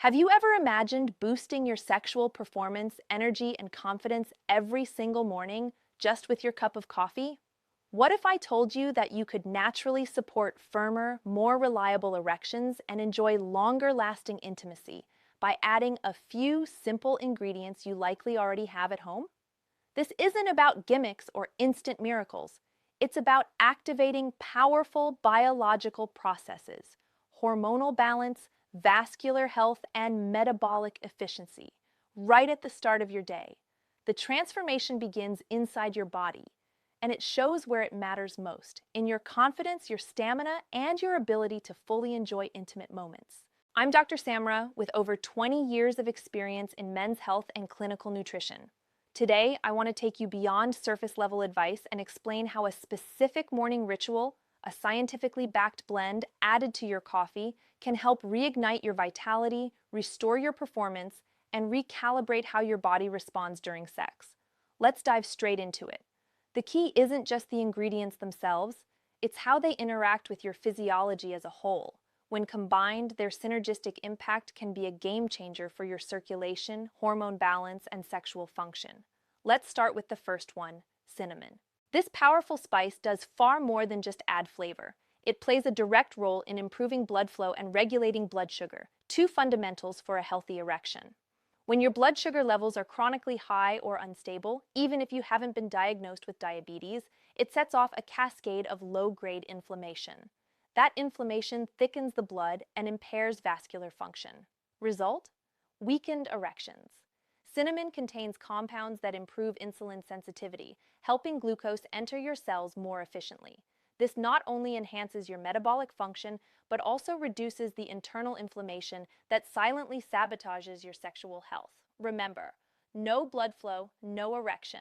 Have you ever imagined boosting your sexual performance, energy, and confidence every single morning just with your cup of coffee? What if I told you that you could naturally support firmer, more reliable erections and enjoy longer lasting intimacy by adding a few simple ingredients you likely already have at home? This isn't about gimmicks or instant miracles. It's about activating powerful biological processes, hormonal balance, vascular health, and metabolic efficiency right at the start of your day. The transformation begins inside your body, and it shows where it matters most, in your confidence, your stamina, and your ability to fully enjoy intimate moments. I'm Dr. Samra with over 20 years of experience in men's health and clinical nutrition. Today, I want to take you beyond surface level advice and explain how a specific morning ritual, a scientifically backed blend added to your coffee, can help reignite your vitality, restore your performance, and recalibrate how your body responds during sex. Let's dive straight into it. The key isn't just the ingredients themselves, it's how they interact with your physiology as a whole. When combined, their synergistic impact can be a game changer for your circulation, hormone balance, and sexual function. Let's start with the first one, cinnamon. This powerful spice does far more than just add flavor. It plays a direct role in improving blood flow and regulating blood sugar, two fundamentals for a healthy erection. When your blood sugar levels are chronically high or unstable, even if you haven't been diagnosed with diabetes, it sets off a cascade of low-grade inflammation. That inflammation thickens the blood and impairs vascular function. Result? Weakened erections. Cinnamon contains compounds that improve insulin sensitivity, helping glucose enter your cells more efficiently. This not only enhances your metabolic function, but also reduces the internal inflammation that silently sabotages your sexual health. Remember, no blood flow, no erection.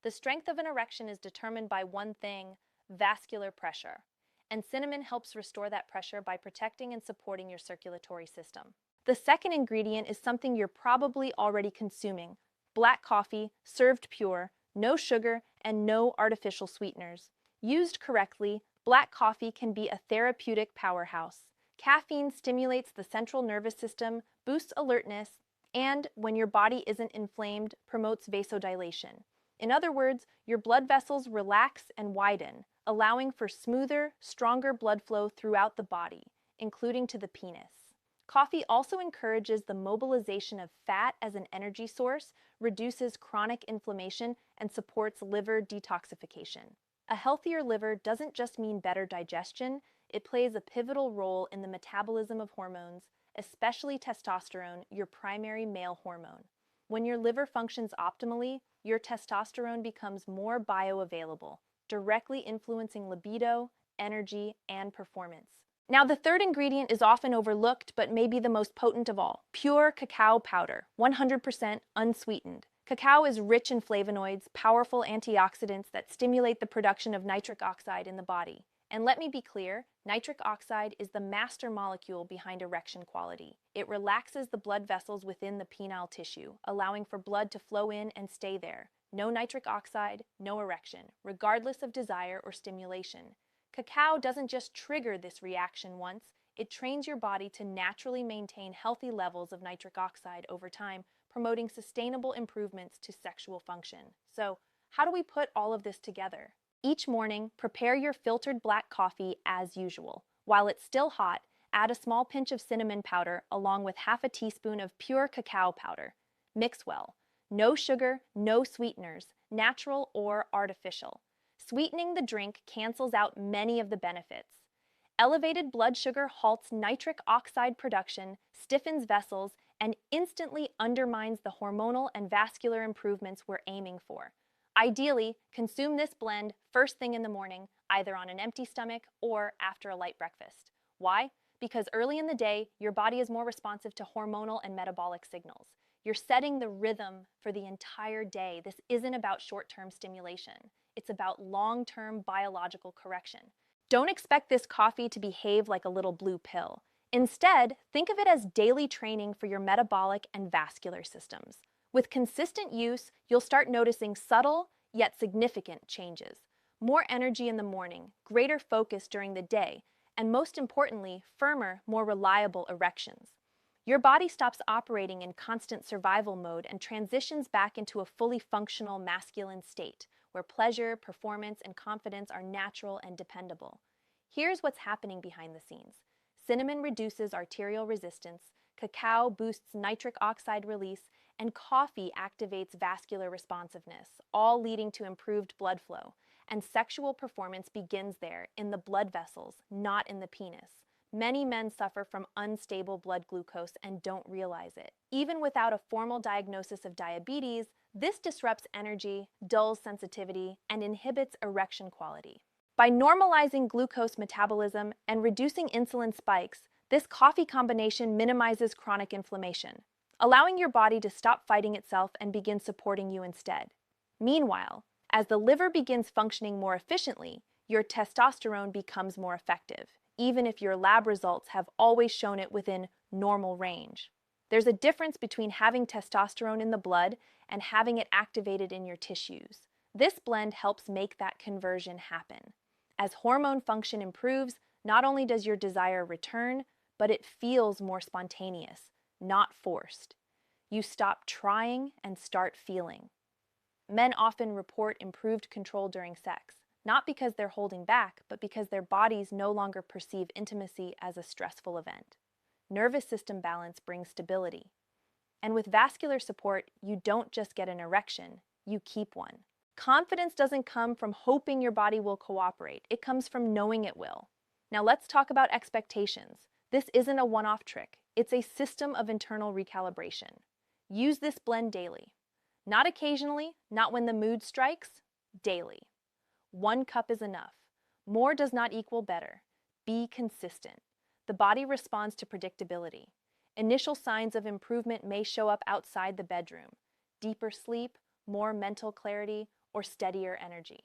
The strength of an erection is determined by one thing: vascular pressure. And cinnamon helps restore that pressure by protecting and supporting your circulatory system. The second ingredient is something you're probably already consuming: black coffee, served pure, no sugar, and no artificial sweeteners. Used correctly, black coffee can be a therapeutic powerhouse. Caffeine stimulates the central nervous system, boosts alertness, and, when your body isn't inflamed, promotes vasodilation. In other words, your blood vessels relax and widen, allowing for smoother, stronger blood flow throughout the body, including to the penis. Coffee also encourages the mobilization of fat as an energy source, reduces chronic inflammation, and supports liver detoxification. A healthier liver doesn't just mean better digestion, it plays a pivotal role in the metabolism of hormones, especially testosterone, your primary male hormone. When your liver functions optimally, your testosterone becomes more bioavailable, directly influencing libido, energy, and performance. Now, the third ingredient is often overlooked, but may be the most potent of all: pure cacao powder, 100% unsweetened. Cacao is rich in flavonoids, powerful antioxidants that stimulate the production of nitric oxide in the body. And let me be clear, nitric oxide is the master molecule behind erection quality. It relaxes the blood vessels within the penile tissue, allowing for blood to flow in and stay there. No nitric oxide, no erection, regardless of desire or stimulation. Cacao doesn't just trigger this reaction once, it trains your body to naturally maintain healthy levels of nitric oxide over time, promoting sustainable improvements to sexual function. So, how do we put all of this together? Each morning, prepare your filtered black coffee as usual. While it's still hot, add a small pinch of cinnamon powder along with half a teaspoon of pure cacao powder. Mix well. No sugar, no sweeteners, natural or artificial. Sweetening the drink cancels out many of the benefits. Elevated blood sugar halts nitric oxide production, stiffens vessels, and instantly undermines the hormonal and vascular improvements we're aiming for. Ideally, consume this blend first thing in the morning, either on an empty stomach or after a light breakfast. Why? Because early in the day, your body is more responsive to hormonal and metabolic signals. You're setting the rhythm for the entire day. This isn't about short-term stimulation. It's about long-term biological correction. Don't expect this coffee to behave like a little blue pill. Instead, think of it as daily training for your metabolic and vascular systems. With consistent use, you'll start noticing subtle yet significant changes. More energy in the morning, greater focus during the day, and most importantly, firmer, more reliable erections. Your body stops operating in constant survival mode and transitions back into a fully functional masculine state, where pleasure, performance, and confidence are natural and dependable. Here's what's happening behind the scenes. Cinnamon reduces arterial resistance, cacao boosts nitric oxide release, and coffee activates vascular responsiveness, all leading to improved blood flow. And sexual performance begins there, in the blood vessels, not in the penis. Many men suffer from unstable blood glucose and don't realize it. Even without a formal diagnosis of diabetes, this disrupts energy, dulls sensitivity, and inhibits erection quality. By normalizing glucose metabolism and reducing insulin spikes, this coffee combination minimizes chronic inflammation, allowing your body to stop fighting itself and begin supporting you instead. Meanwhile, as the liver begins functioning more efficiently, your testosterone becomes more effective, even if your lab results have always shown it within normal range. There's a difference between having testosterone in the blood and having it activated in your tissues. This blend helps make that conversion happen. As hormone function improves, not only does your desire return, but it feels more spontaneous, not forced. You stop trying and start feeling. Men often report improved control during sex, not because they're holding back, but because their bodies no longer perceive intimacy as a stressful event. Nervous system balance brings stability. And with vascular support, you don't just get an erection, you keep one. Confidence doesn't come from hoping your body will cooperate, it comes from knowing it will. Now let's talk about expectations. This isn't a one-off trick, it's a system of internal recalibration. Use this blend daily. Not occasionally, not when the mood strikes, daily. 1 cup is enough. More does not equal better. Be consistent. The body responds to predictability. Initial signs of improvement may show up outside the bedroom: deeper sleep, more mental clarity, or steadier energy.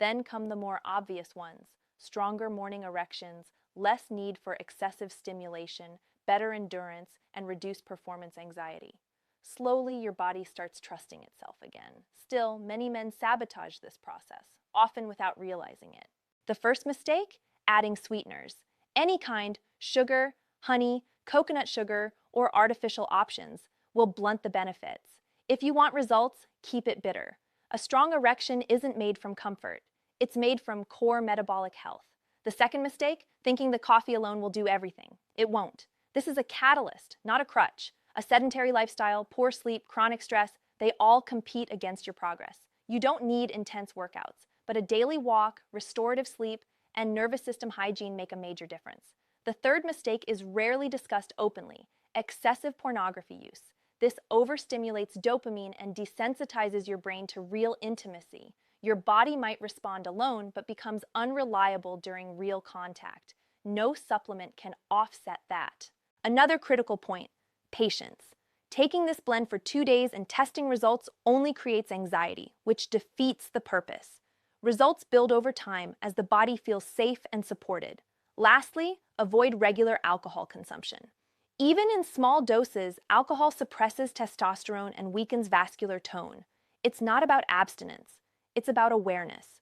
Then come the more obvious ones: stronger morning erections, less need for excessive stimulation, better endurance, and reduced performance anxiety. Slowly, your body starts trusting itself again. Still, many men sabotage this process, often without realizing it. The first mistake? Adding sweeteners. Any kind, sugar, honey, coconut sugar, or artificial options, will blunt the benefits. If you want results, keep it bitter. A strong erection isn't made from comfort. It's made from core metabolic health. The second mistake? Thinking the coffee alone will do everything. It won't. This is a catalyst, not a crutch. A sedentary lifestyle, poor sleep, chronic stress, they all compete against your progress. You don't need intense workouts, but a daily walk, restorative sleep, and nervous system hygiene make a major difference. The third mistake is rarely discussed openly: excessive pornography use. This overstimulates dopamine and desensitizes your brain to real intimacy. Your body might respond alone, but becomes unreliable during real contact. No supplement can offset that. Another critical point: patience. Taking this blend for 2 days and testing results only creates anxiety, which defeats the purpose. Results build over time as the body feels safe and supported. Lastly, avoid regular alcohol consumption. Even in small doses, alcohol suppresses testosterone and weakens vascular tone. It's not about abstinence, it's about awareness.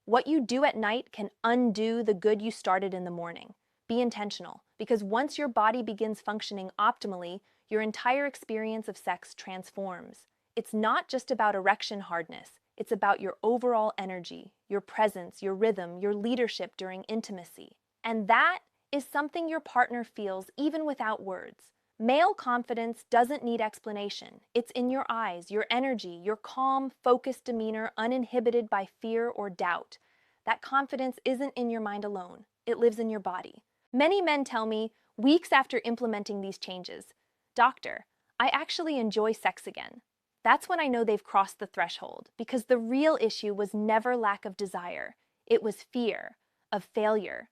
What you do at night can undo the good you started in the morning. Be intentional, because once your body begins functioning optimally, your entire experience of sex transforms. It's not just about erection hardness, it's about your overall energy, your presence, your rhythm, your leadership during intimacy. And that is something your partner feels even without words. Male confidence doesn't need explanation. It's in your eyes, your energy, your calm, focused demeanor, uninhibited by fear or doubt. That confidence isn't in your mind alone. It lives in your body. Many men tell me, weeks after implementing these changes, "Doctor, I actually enjoy sex again." That's when I know they've crossed the threshold, because the real issue was never lack of desire. It was fear of failure.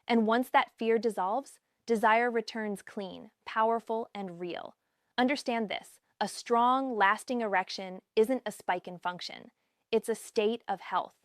And once that fear dissolves, desire returns clean, powerful, and real. Understand this: a strong, lasting erection isn't a spike in function. It's a state of health.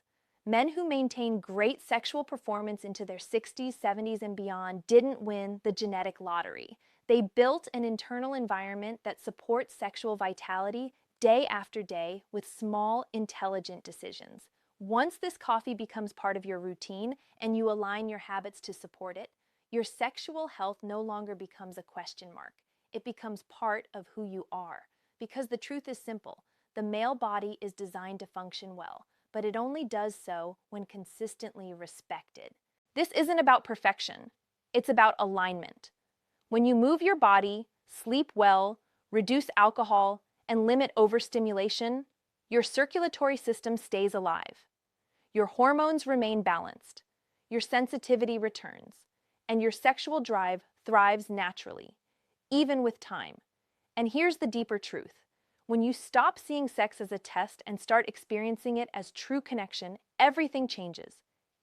Men who maintain great sexual performance into their 60s, 70s, and beyond didn't win the genetic lottery. They built an internal environment that supports sexual vitality day after day with small, intelligent decisions. Once this coffee becomes part of your routine and you align your habits to support it, your sexual health no longer becomes a question mark. it becomes part of who you are. Because the truth is simple, the male body is designed to function well, but it only does so when consistently respected. This isn't about perfection, it's about alignment. When you move your body, sleep well, reduce alcohol, and limit overstimulation, your circulatory system stays alive. Your hormones remain balanced, your sensitivity returns, and your sexual drive thrives naturally, even with time. And here's the deeper truth. When you stop seeing sex as a test and start experiencing it as true connection, everything changes.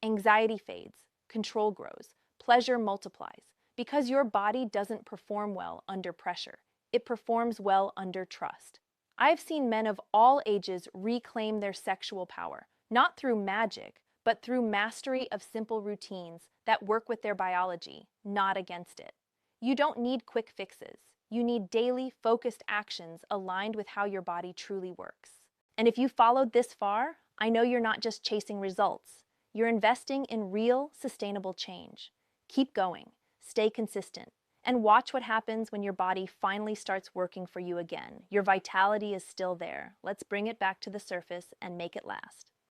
Anxiety fades, control grows, pleasure multiplies, because your body doesn't perform well under pressure. It performs well under trust. I've seen men of all ages reclaim their sexual power, not through magic, but through mastery of simple routines that work with their biology, not against it. You don't need quick fixes. You need daily, focused actions aligned with how your body truly works. And if you followed this far, I know you're not just chasing results. You're investing in real, sustainable change. Keep going, stay consistent, and watch what happens when your body finally starts working for you again. Your vitality is still there. Let's bring it back to the surface and make it last.